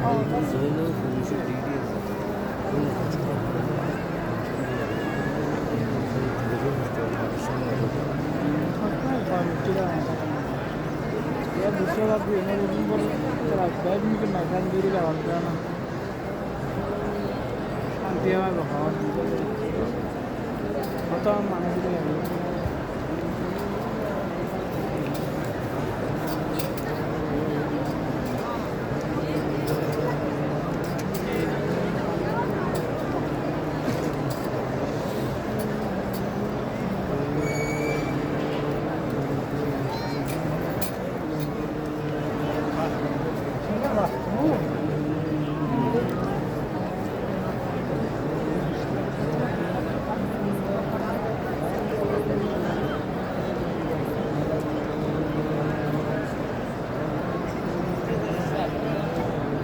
저희는 공식 일이에요. 그런 거 가지고 Ya दूसरा बात भी है लेकिन वो चला बैडमिंटन मैदान दूरी का होता है ना शांति हवा बहुत होता है मानसिक